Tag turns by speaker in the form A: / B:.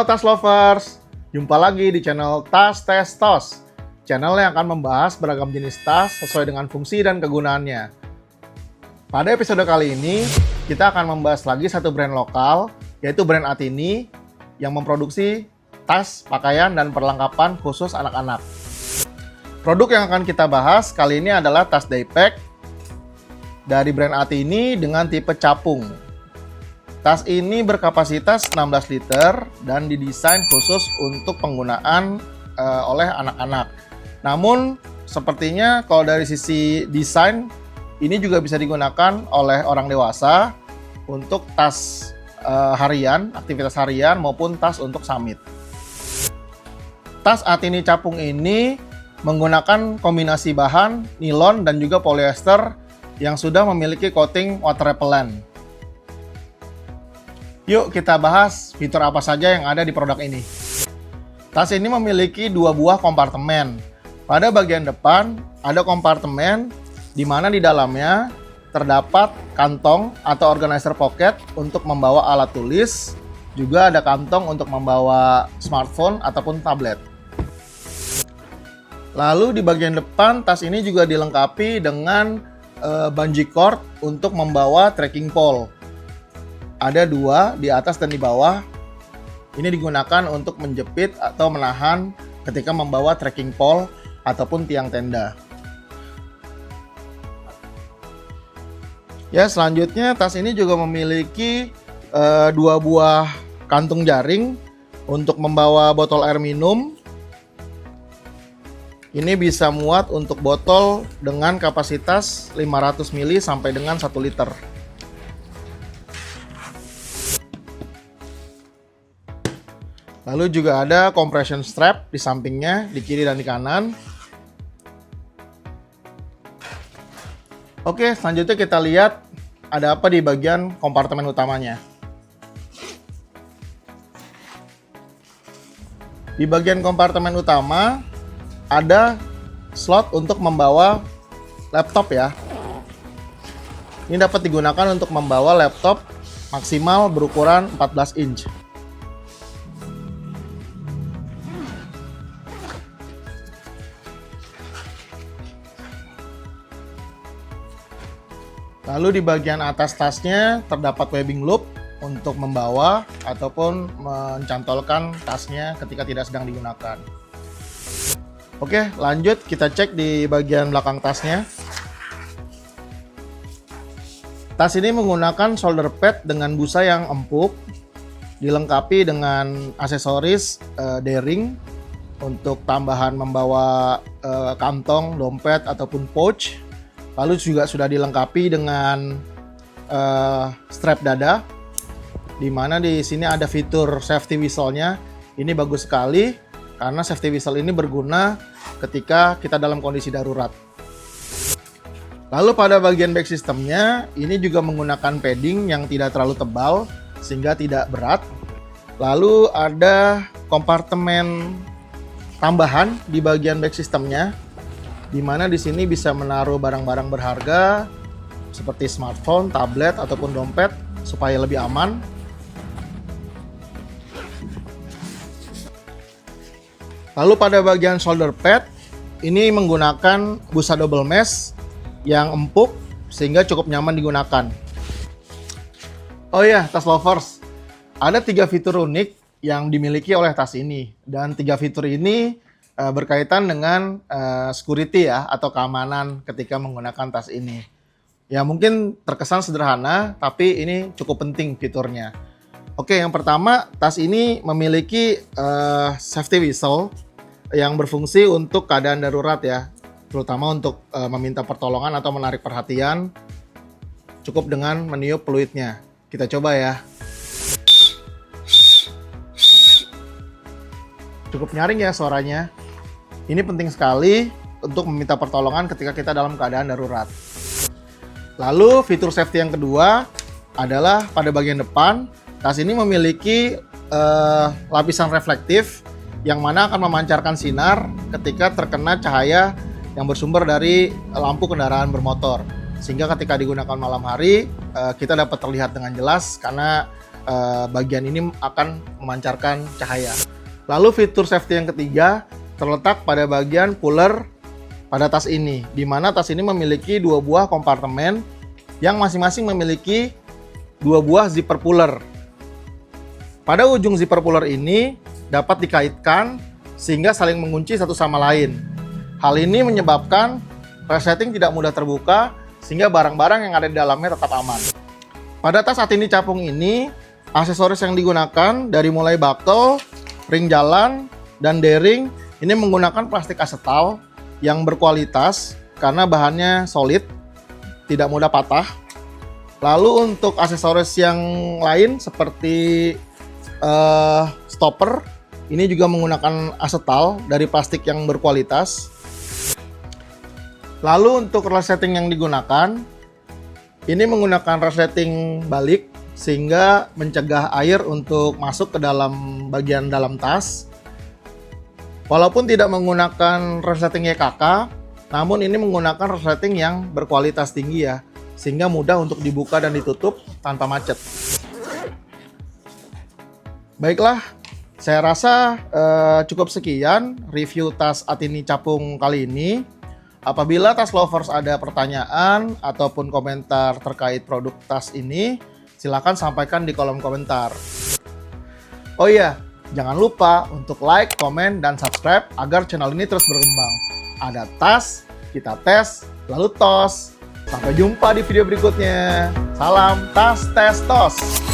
A: Halo Tas Lovers, jumpa lagi di channel Tas Tes Tos, channel yang akan membahas beragam jenis tas sesuai dengan fungsi dan kegunaannya. Pada episode kali ini, kita akan membahas lagi satu brand lokal, yaitu brand Atini, yang memproduksi tas, pakaian, dan perlengkapan khusus anak-anak. Produk yang akan kita bahas kali ini adalah tas daypack dari brand Atini dengan tipe capung. Tas ini berkapasitas 16 liter dan didesain khusus untuk penggunaan oleh anak-anak. Namun, sepertinya kalau dari sisi desain, ini juga bisa digunakan oleh orang dewasa untuk tas harian, aktivitas harian maupun tas untuk summit. Tas Atini capung ini menggunakan kombinasi bahan nilon dan juga polyester yang sudah memiliki coating water repellent. Yuk kita bahas fitur apa saja yang ada di produk ini. Tas ini memiliki dua buah kompartemen. Pada bagian depan ada kompartemen di mana di dalamnya terdapat kantong atau organizer pocket untuk membawa alat tulis. Juga ada kantong untuk membawa smartphone ataupun tablet. Lalu di bagian depan tas ini juga dilengkapi dengan bungee cord untuk membawa trekking pole. Ada dua, di atas dan di bawah. Ini digunakan untuk menjepit atau menahan ketika membawa trekking pole ataupun tiang tenda. Ya, selanjutnya tas ini juga memiliki dua buah kantung jaring untuk membawa botol air minum. Ini bisa muat untuk botol dengan kapasitas 500 ml sampai dengan 1 liter. Lalu juga ada compression strap di sampingnya, di kiri dan di kanan. Oke, selanjutnya kita lihat ada apa di bagian kompartemen utamanya. Di bagian kompartemen utama ada slot untuk membawa laptop ya. Ini dapat digunakan untuk membawa laptop maksimal berukuran 14 inch. Lalu di bagian atas tasnya terdapat webbing loop untuk membawa ataupun mencantolkan tasnya ketika tidak sedang digunakan. Oke, lanjut kita cek di bagian belakang tasnya. Tas ini menggunakan shoulder pad dengan busa yang empuk, dilengkapi dengan aksesoris D-ring untuk tambahan membawa kantong, dompet ataupun pouch. Lalu juga sudah dilengkapi dengan strap dada, di mana di sini ada fitur safety whistle-nya. Ini bagus sekali karena safety whistle ini berguna ketika kita dalam kondisi darurat. Lalu pada bagian back systemnya, ini juga menggunakan padding yang tidak terlalu tebal sehingga tidak berat. Lalu ada kompartemen tambahan di bagian back systemnya, di mana di sini bisa menaruh barang-barang berharga seperti smartphone, tablet ataupun dompet supaya lebih aman. Lalu pada bagian shoulder pad ini menggunakan busa double mesh yang empuk sehingga cukup nyaman digunakan. Oh ya, tas lovers, ada 3 fitur unik yang dimiliki oleh tas ini, dan 3 fitur ini berkaitan dengan security ya, atau keamanan ketika menggunakan tas ini. Ya mungkin terkesan sederhana, tapi ini cukup penting fiturnya. Oke, yang pertama, tas ini memiliki safety whistle yang berfungsi untuk keadaan darurat ya, terutama untuk meminta pertolongan atau menarik perhatian. Cukup dengan meniup peluitnya. Kita coba ya. Cukup nyaring ya suaranya. Ini penting sekali untuk meminta pertolongan ketika kita dalam keadaan darurat. Lalu fitur safety yang kedua adalah pada bagian depan. Tas ini memiliki lapisan reflektif yang mana akan memancarkan sinar ketika terkena cahaya yang bersumber dari lampu kendaraan bermotor. Sehingga ketika digunakan malam hari, kita dapat terlihat dengan jelas karena bagian ini akan memancarkan cahaya. Lalu fitur safety yang ketiga terletak pada bagian puller pada tas ini, di mana tas ini memiliki 2 buah kompartemen yang masing-masing memiliki 2 buah zipper puller. Pada ujung zipper puller ini dapat dikaitkan sehingga saling mengunci satu sama lain. Hal ini menyebabkan resleting tidak mudah terbuka sehingga barang-barang yang ada di dalamnya tetap aman. Pada tas Atini capung ini, aksesoris yang digunakan dari mulai buckle, ring jalan, dan D-ring ini menggunakan plastik asetal yang berkualitas karena bahannya solid, tidak mudah patah. Lalu untuk aksesoris yang lain seperti stopper, ini juga menggunakan asetal dari plastik yang berkualitas. Lalu untuk resleting yang digunakan, ini menggunakan resleting balik sehingga mencegah air untuk masuk ke dalam bagian dalam tas. Walaupun tidak menggunakan resleting YKK, namun ini menggunakan resleting yang berkualitas tinggi ya, sehingga mudah untuk dibuka dan ditutup tanpa macet. Baiklah, saya rasa cukup sekian review tas Atini capung kali ini. Apabila tas lovers ada pertanyaan ataupun komentar terkait produk tas ini, silakan sampaikan di kolom komentar. Oh iya, jangan lupa untuk like, komen, dan subscribe agar channel ini terus berkembang. Ada tas, kita tes, lalu tos. Sampai jumpa di video berikutnya. Salam tas, tes, tos.